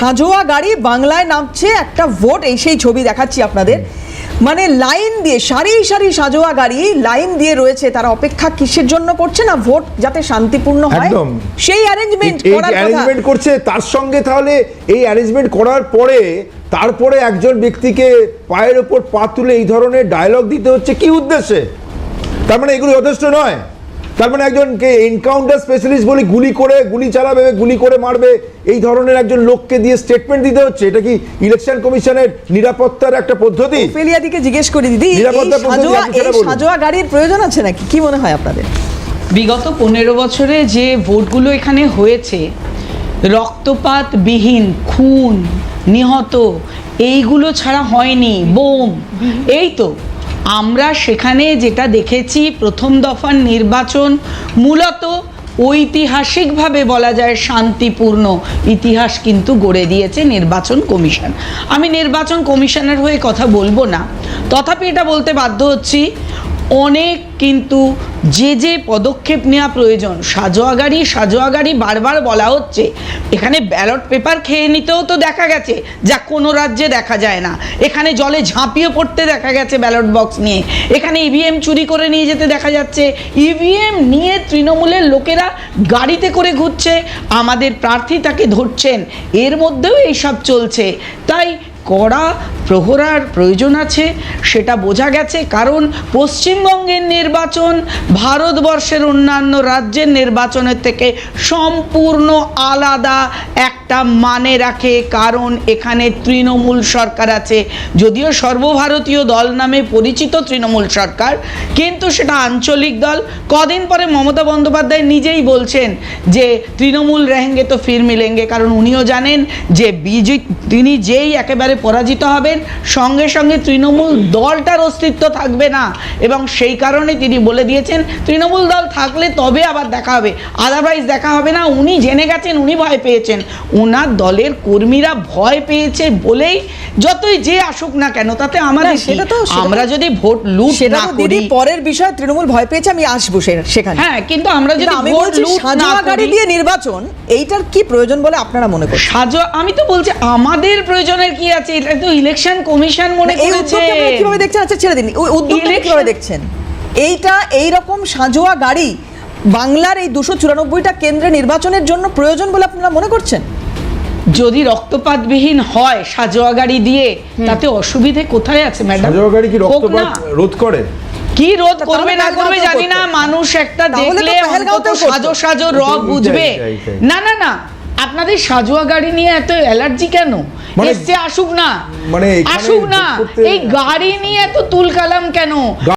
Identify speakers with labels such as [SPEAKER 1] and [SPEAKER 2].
[SPEAKER 1] সাজোয়া গাড়ি বাংলায় নামছে একটা ভোট, এই সেই ছবি দেখাচ্ছি আপনাদের। মানে লাইন দিয়ে সারি সারি সাজোয়া গাড়ি লাইন দিয়ে রয়েছে, তারা অপেক্ষা কিসের জন্য করছে না ভোট যাতে শান্তিপূর্ণ হয়,
[SPEAKER 2] একদম
[SPEAKER 1] সেই অ্যারেঞ্জমেন্ট করার কথা।
[SPEAKER 2] অ্যারেঞ্জমেন্ট করছে, তার সঙ্গে তাহলে এই অ্যারেঞ্জমেন্ট করার পরে তারপরে একজন ব্যক্তিকে পায়ের ওপর পা তুলে এই ধরনের ডায়লগ দিতে হচ্ছে কি উদ্দেশ্যে? তার মানে এগুলো যথেষ্ট নয়? তার মানে একজনকে এনকাউন্টার স্পেশালিস্ট বলে গুলি চালাবে, গুলি করে মারবে, এই ধরনের একজন লোককে দিয়ে স্টেটমেন্ট দিতে হচ্ছে? এটা কি ইলেকশন কমিশনের নিরাপত্তার একটা পদ্ধতি?
[SPEAKER 1] ওফেলিয়াদিকে জিজ্ঞেস করি, দিদি এই সাজোয়া গাড়ির প্রয়োজন আছে নাকি, কি মনে হয় আপনাদের?
[SPEAKER 3] বিগত 15 বছরে যে ভোটগুলো এখানে হয়েছে, রক্তপাতবিহীন, খুন, নিহত এইগুলো ছাড়া হয়নি, বোম, এই তো আমরা সেখানে যেটা দেখেছি প্রথম দফার নির্বাচন মূলত ঐতিহাসিকভাবে বলা যায় শান্তিপূর্ণ ইতিহাস কিন্তু গড়ে দিয়েছে নির্বাচন কমিশন। আমি নির্বাচন কমিশনের হয়ে কথা বলবো না, তথাপি এটা বলতে বাধ্য হচ্ছি অনেক কিন্তু যে পদক্ষেপ নেওয়া প্রয়োজন। সাজোয়া গাড়ি বারবার বলা হচ্ছে, এখানে ব্যালট পেপার খেয়ে নিতেও তো দেখা গেছে, যা কোনো রাজ্যে দেখা যায় না। এখানে জলে ঝাঁপিয়ে পড়তে দেখা গেছে ব্যালট বক্স নিয়ে, এখানে ইভিএম চুরি করে নিয়ে যেতে দেখা যাচ্ছে, ইভিএম নিয়ে তৃণমূলের লোকেরা গাড়িতে করে ঘুরছে, আমাদের প্রার্থী তাকে ধরছেন, এর মধ্যেও এইসব চলছে। তাই কড়া প্রহরার প্রয়োজন আছে, সেটা বোঝা গেছে। কারণ পশ্চিমবঙ্গের নির্বাচন ভারতবর্ষের অন্যান্য রাজ্যের নির্বাচনের থেকে সম্পূর্ণ আলাদা একটা মানে রাখে, কারণ এখানে তৃণমূল সরকার আছে। যদিও সর্বভারতীয় দল নামে পরিচিত তৃণমূল সরকার, কিন্তু সেটা আঞ্চলিক দল। কদিন পরে মমতা বন্দ্যোপাধ্যায় নিজেই বলছেন যে তৃণমূল রেহেঙ্গে তো ফির মিলেঙ্গে, কারণ উনিও জানেন যে তিনি যেই একেবারে পরাজিত হবেন, সঙ্গে সঙ্গে তৃণমূল দলটার অস্তিত্ব থাকবে না, এবং সেই কারণে তিনি বলে দিয়েছেন তৃণমূল দল থাকলে তবে আবার দেখা হবে, আদারওয়াইজ দেখা হবে না। উনি জেনে গেছেন, উনি ভয় পেয়েছেন, ওনার দলের কর্মীরা ভয় পেয়েছে বলেই যতই যে আসুক না কেন তাতে আমাদের আমরা যদি ভোট লুট না করি,
[SPEAKER 1] পরের বিষয় তৃণমূল ভয় পেয়েছে, আমি আসবো সেখানে।
[SPEAKER 3] হ্যাঁ, কিন্তু আমরা যদি ভোট লুট না
[SPEAKER 1] গাড়ি দিয়ে নির্বাচন, এইটার কি প্রয়োজন বলে আপনারা মনে করেন?
[SPEAKER 3] আমি তো বলছি আমাদের প্রয়োজনের কি আছে, এটা তো ইলেকশন কমিশন মনে করেছে।
[SPEAKER 1] কিভাবে দেখছেন? আচ্ছা ছেড়ে দিন, ওই উদ্যোগটা কিভাবে দেখছেন? এই রকম সাজোয়া গাড়ি বাংলার এই 294টা কেন্দ্রে নির্বাচনের জন্য প্রয়োজন বলে আপনারা মনে করছেন?
[SPEAKER 3] যদি রক্তপাতবিহীন হয় সাজোয়া গাড়ি দিয়ে, তাতে অসুবিধে কোথায় আছে ম্যাডাম?
[SPEAKER 2] সাজোয়া গাড়ি কি রক্তপাত রোধ করে?
[SPEAKER 3] কি রোধ করবে না করবে জানি না, মানুষ একটা দেখলে অন্তত সাজো রব বুঝবে। না, আপনাদের সাজোয়া গাড়ি নিয়ে এত অ্যালার্জি কেন? এসছে আসুক না, এই গাড়ি নিয়ে এত তুলকালাম কেন?